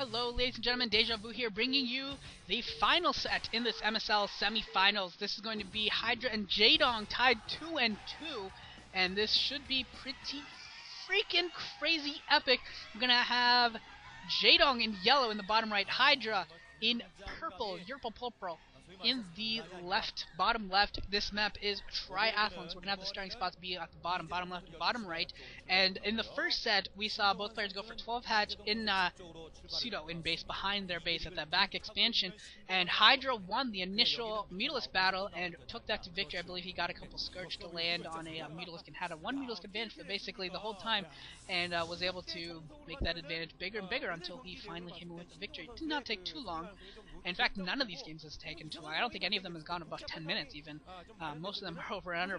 Hello, ladies and gentlemen, Deja Vu here, bringing you the final set in this MSL semifinals. This is going to be Hydra and Jaedong tied 2-2, and this should be pretty freaking crazy epic. We're gonna have Jaedong in yellow in the bottom right, Hydra in purple, Purple in the left, bottom left. This map is triathlon, so we're gonna have the starting spots be at the bottom left, and bottom right. And in the first set, we saw both players go for 12 hatch in pseudo in base, behind their base at that back expansion, and Hydra won the initial Mutalisk battle and took that to victory. I believe he got a couple Scourge to land on a Mutalisk and had a one Mutalisk advantage for basically the whole time, and was able to make that advantage bigger and bigger until he finally came in with the victory. It did not take too long. In fact, none of these games has taken too long. I don't think any of them has gone above 10 minutes even. Most of them are over and under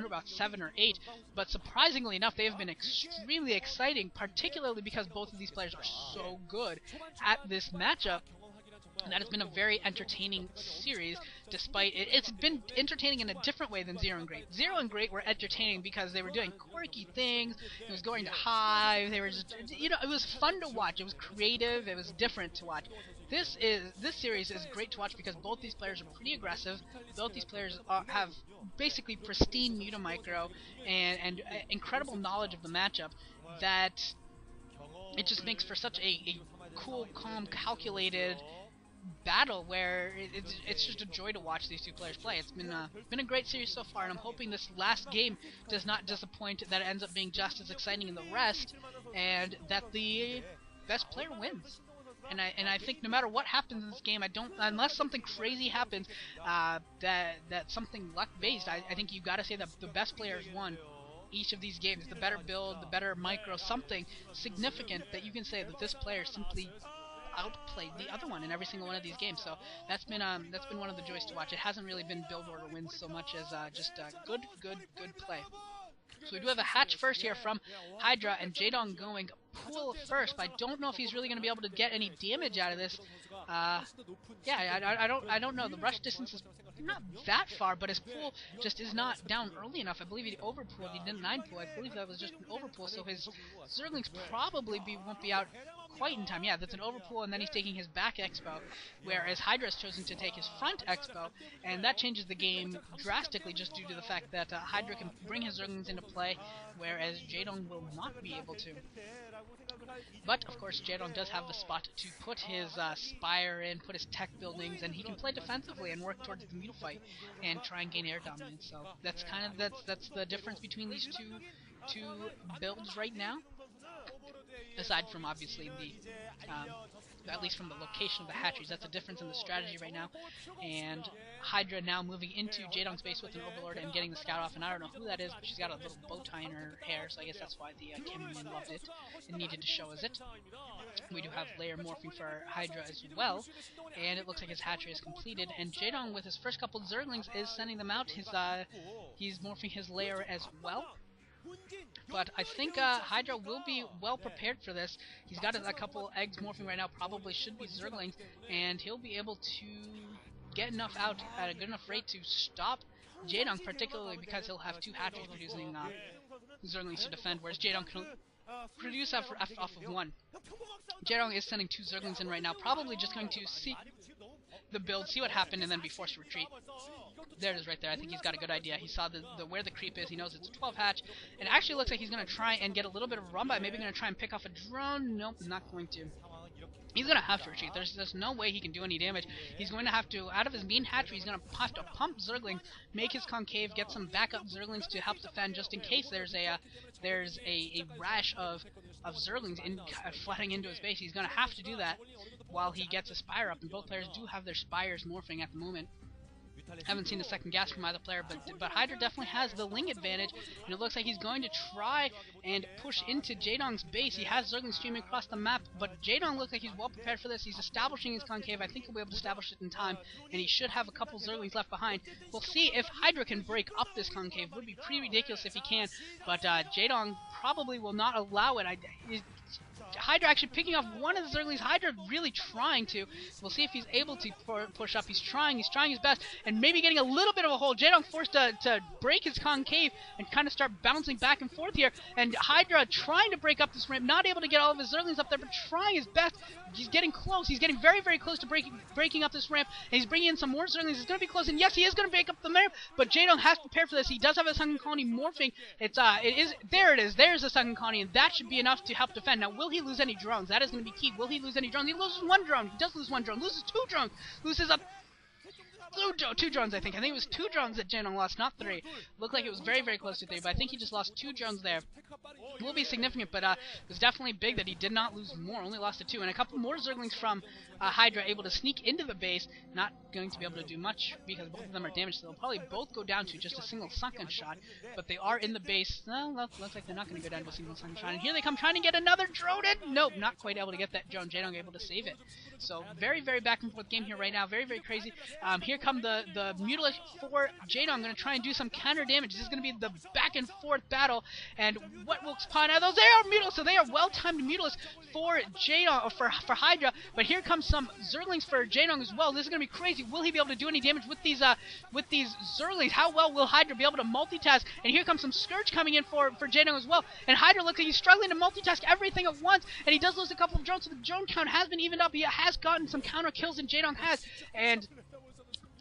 about 7 or 8. But surprisingly enough, they have been extremely exciting, particularly because both of these players are so good at this matchup. And that has been a very entertaining series, despite it's been entertaining in a different way than Zero and Great. Zero and Great were entertaining because they were doing quirky things. It was going to Hive. They were just, it was fun to watch. It was creative. It was different to watch. This series is great to watch because both these players are pretty aggressive. Both these players have basically pristine Mutamicro and incredible knowledge of the matchup that it just makes for such a cool, calm, calculated battle where it's just a joy to watch these two players play. It's been a great series so far, and I'm hoping this last game does not disappoint, that it ends up being just as exciting in the rest, and that the best player wins. And I think no matter what happens in this game, unless something crazy happens, that's something luck based, I think you got to say that the best players won each of these games. The better build, the better micro, something significant that you can say that this player simply outplayed the other one in every single one of these games. So that's been one of the joys to watch. It hasn't really been build order wins so much as just good play. So we do have a hatch first here from Hydra, and Jaedong going pool first, but I don't know if he's really going to be able to get any damage out of this. I don't know. The rush distance is not that far, but his pool just is not down early enough. I believe he overpooled. He didn't 9-pool. I believe that was just an overpool, so his Zerglings probably won't be out quite in time. Yeah, that's an overpool, and then he's taking his back expo, whereas Hydra has chosen to take his front expo, and that changes the game drastically just due to the fact that Hydra can bring his Zerglings into play, whereas Jaedong will not be able to. But, of course, Jaedong does have the spot to put his Spire in, put his tech buildings, and he can play defensively and work towards the Mutal fight and try and gain air dominance. So that's that's the difference between these two builds right now. Aside from obviously at least from the location of the hatcheries, that's a difference in the strategy right now. And Hydra now moving into Jaedong's base with an Overlord and getting the scout off, and I don't know who that is, but she's got a little bow tie in her hair, so I guess that's why the cameraman loved it and needed to show us it. We do have layer morphing for Hydra as well, and it looks like his hatchery is completed, and Jaedong with his first couple of Zerglings is sending them out. He's morphing his layer as well. But I think Hydra will be well prepared for this. He's got a couple eggs morphing right now, probably should be Zerglings, and he'll be able to get enough out at a good enough rate to stop Jaedong, particularly because he'll have two hatcheries producing Zerglings to defend, whereas Jaedong can produce off of one. Jaedong is sending two Zerglings in right now, probably just going to see the build, see what happened, and then be forced to retreat. There it is right there. I think he's got a good idea. He saw where the creep is. He knows it's a 12 hatch. And it actually looks like he's going to try and get a little bit of a run by. Maybe going to try and pick off a drone. Nope, not going to. He's going to have to retreat. There's no way he can do any damage. He's going to have to, out of his main hatchery, he's going to have to pump Zerglings, make his concave, get some backup Zerglings to help defend just in case there's a rash of Zerglings flooding into his base. He's going to have to do that while he gets a Spire up, and both players do have their Spires morphing at the moment. Haven't seen the second gas from either player, but Hydra definitely has the Ling advantage, and it looks like he's going to try and push into Jaedong's base. He has Zerglings streaming across the map, but Jaedong looks like he's well prepared for this. He's establishing his concave. I think he'll be able to establish it in time, and he should have a couple Zerglings left behind. We'll see if Hydra can break up this concave. It would be pretty ridiculous if he can, but Jaedong probably will not allow it. Hydra actually picking off one of the Zerglings. Hydra really trying to. We'll see if he's able to push up. He's trying his best, and maybe getting a little bit of a hold. Jaedong forced to break his concave and kind of start bouncing back and forth here, and Hydra trying to break up this ramp, not able to get all of his Zerglings up there, but trying his best. He's getting close. He's getting very, very close to breaking up this ramp, and he's bringing in some more Zerglings. He's going to be close, and yes, he is going to break up the ramp, but Jaedong has prepared for this. He does have a Sunken Colony morphing. There it is. There's a Sunken Colony, and that should be enough to help defend. Now, will he lose any drones? That is going to be key. Will he lose any drones? He loses one drone. He does lose one drone. Loses two drones. Loses up two drones, I think. I think it was two drones that Jaedong lost, not three. Looked like it was very, very close to three, but I think he just lost two drones there. Will be significant, but it was definitely big that he did not lose more, only lost to two. And a couple more Zerglings from Hydra able to sneak into the base, not going to be able to do much because both of them are damaged, so they'll probably both go down to just a single sunken shot, but they are in the base. Well, looks like they're not going to go down to a single sunken shot, and here they come trying to get another drone in. Nope, not quite able to get that drone. Jaedong able to save it. So very, very back and forth game here right now, very, very crazy. Here come the Mutalisk for Jaedong, going to try and do some counter damage. This is going to be the back and forth battle, and what will spawn out of those? They are Mutalisk, so they are well-timed Mutalisk for Jaedong, or for Hydra, but here comes some Zerglings for Jaedong as well. This is going to be crazy. Will he be able to do any damage with these Zerglings? How well will Hydra be able to multitask? And here comes some Scourge coming in for Jaedong as well, and Hydra looks like he's struggling to multitask everything at once, and he does lose a couple of drones, so the drone count has been evened up. He has gotten some counter kills, and Jaedong has, and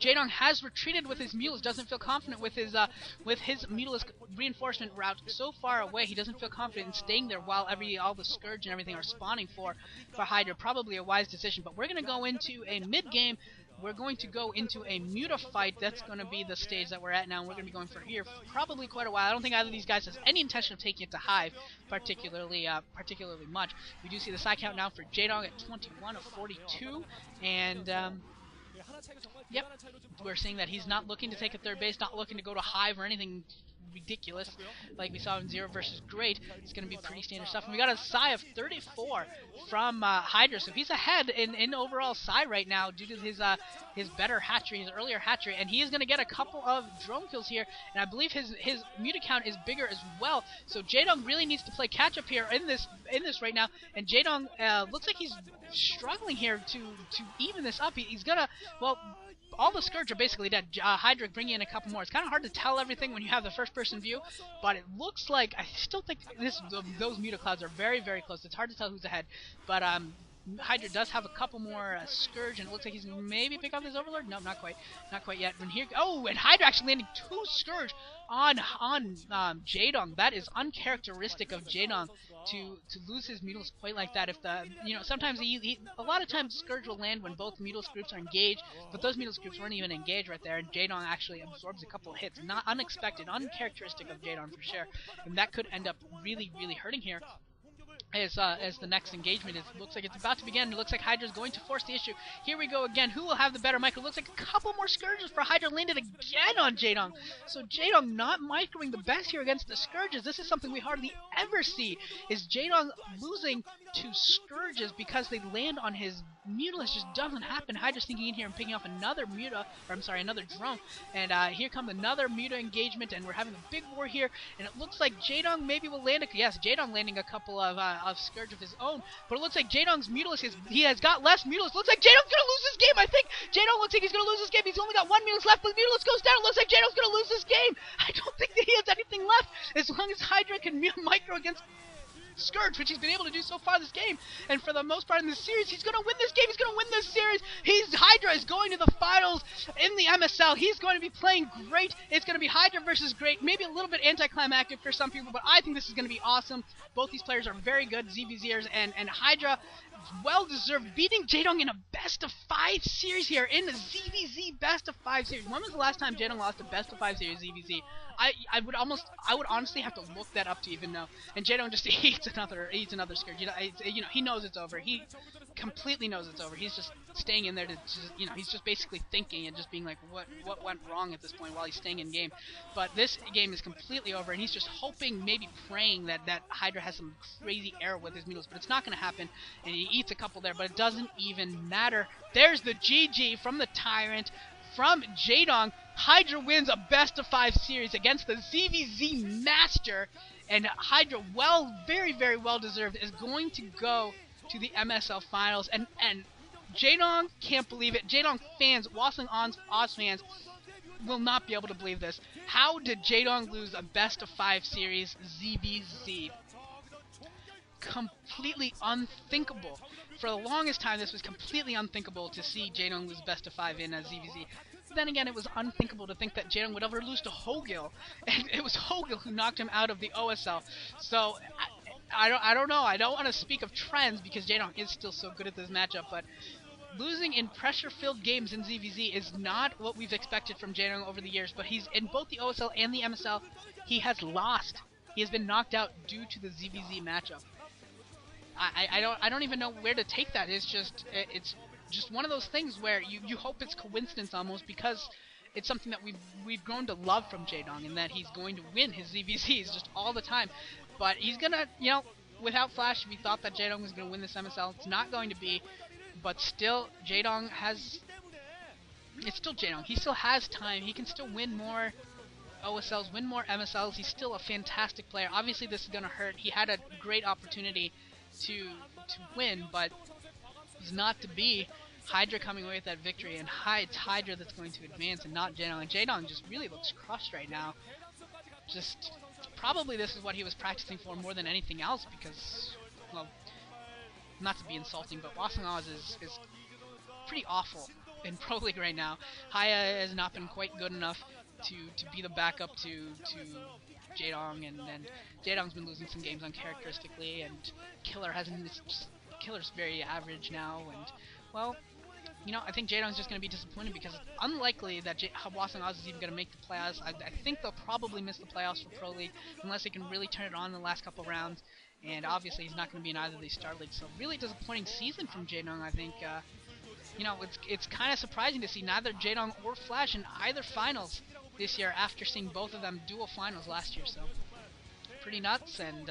Jaedong has retreated with his Mutalisk, doesn't feel confident with his Mutalisk reinforcement route so far away. He doesn't feel confident in staying there while all the Scourge and everything are spawning for Hydra. Probably a wise decision, but we're going to go into a mid-game. We're going to go into a Muta fight. That's going to be the stage that we're at now, and we're going to be going for here probably quite a while. I don't think either of these guys has any intention of taking it to Hive, particularly much. We do see the side count now for Jaedong at 21 of 42, and yep, we're seeing that he's not looking to take a third base, not looking to go to Hive or anything ridiculous like we saw in 0 versus Great. It's going to be pretty standard stuff. And we got a Psi of 34 from Hydra, so he's ahead in overall Psi right now due to his better hatchery, his earlier hatchery, and he is going to get a couple of drone kills here, and I believe his Muta count is bigger as well, so Jaedong really needs to play catch up here in this right now, and Jaedong looks like he's struggling here to even this up. He's gonna, well, all the Scourge are basically dead. Hydra bringing in a couple more. It's kind of hard to tell everything when you have the first-person view, but it looks like, I still think those Muta clouds are very, very close. It's hard to tell who's ahead, but Hydra does have a couple more Scourge, and it looks like he's maybe pick up his Overlord. No, not quite yet. And here, oh, and Hydra actually landing 2 Scourge on Jaedong. That is uncharacteristic of Jaedong to lose his Mutalisk quite like that. If sometimes a lot of times Scourge will land when both Mutalisk groups are engaged, but those Mutalisk groups weren't even engaged right there, and Jaedong actually absorbs a couple of hits. Not unexpected, uncharacteristic of Jaedong for sure, and that could end up really, really hurting here. As the next engagement looks like it's about to begin. It looks like Hydra's going to force the issue. Here we go again. Who will have the better micro? Looks like a couple more Scourges for Hydra landed again on Jaedong. So Jaedong not microing the best here against the Scourges. This is something we hardly ever see. Is Jaedong losing to Scourges because they land on his Mutalisk? Just doesn't happen. Hydra sneaking in here and picking off another another drone. And here comes another Muta engagement, and we're having a big war here. And it looks like Jaedong maybe will land Jaedong landing a couple of Scourge of his own, but it looks like Jaedong's Mutalisk he has got less Mutalisk. Looks like Jaedong's gonna lose this game. I think Jaedong looks like he's gonna lose this game. He's only got 1 Mutalisk left, but Mutalisk goes down. It looks like Jaedong's gonna lose this game. I don't think that he has anything left as long as Hydra can micro against Scourge, which he's been able to do so far this game, and for the most part in this series, he's going to win this game, he's going to win this series. Hydra is going to the finals in the MSL. He's going to be playing great. It's going to be Hydra versus Great, maybe a little bit anticlimactic for some people, but I think this is going to be awesome. Both these players are very good, ZVZers, and Hydra well-deserved, beating Jaedong in a best-of-5 series here, in the ZVZ best-of-5 series. When was the last time Jaedong lost a best-of-5 series ZVZ? I would honestly have to look that up to even know. And Jaedong just eats another Scourge. He knows it's over. He completely knows it's over. He's just staying in there to he's just basically thinking and just being like, what went wrong at this point while he's staying in game. But this game is completely over, and he's just hoping, maybe praying that Hydra has some crazy error with his Mutalisk, but it's not going to happen. And he eats a couple there, but it doesn't even matter. There's the GG from the Tyrant. From Jaedong, Hydra wins a best-of-5 series against the ZVZ Master, And Hydra, very, very well deserved, is going to go to the MSL finals. And Jaedong can't believe it. Jaedong fans, Wasling Oz fans, will not be able to believe this. How did Jaedong lose a best-of-5 series ZVZ? Completely unthinkable. For the longest time, this was completely unthinkable to see Jaedong lose best-of-5 in a ZVZ. Then again, it was unthinkable to think that Jaedong would ever lose to Hogil, and it was Hogil who knocked him out of the OSL. So I don't know. I don't want to speak of trends because Jaedong is still so good at this matchup, but losing in pressure-filled games in ZVZ is not what we've expected from Jaedong over the years. But he's in both the OSL and the MSL. He has lost. He has been knocked out due to the ZVZ matchup. I don't even know where to take that. It's just one of those things where you hope it's coincidence almost, because it's something that we've grown to love from Jaedong, and that he's going to win his ZVZs just all the time. But he's gonna, without Flash, we thought that Jaedong was gonna win this MSL. It's not going to be, but still, Jaedong has. It's still Jaedong. He still has time. He can still win more OSLs, win more MSLs. He's still a fantastic player. Obviously, this is gonna hurt. He had a great opportunity to win, but it's not to be. Hydra coming away with that victory, and it's Hydra that's going to advance and not Jaedong. And Jaedong just really looks crushed right now. Just probably this is what he was practicing for more than anything else, because, well, not to be insulting, but Wasling Oz is pretty awful in Pro League right now. Haya has not been quite good enough to be the backup to Jaedong, and Jaedong's been losing some games uncharacteristically, and Killer's very average now, and, well, I think Jaedong's just going to be disappointed, because it's unlikely that Wasling Oz is even going to make the playoffs. I think they'll probably miss the playoffs for Pro League, unless they can really turn it on in the last couple rounds, and obviously he's not going to be in either of these Star Leagues, so really disappointing season from Jaedong, I think. It's kind of surprising to see neither Jaedong or Flash in either finals this year, after seeing both of them dual finals last year, so pretty nuts. And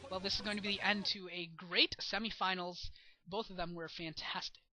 well, this is going to be the end to a great semifinals. Both of them were fantastic.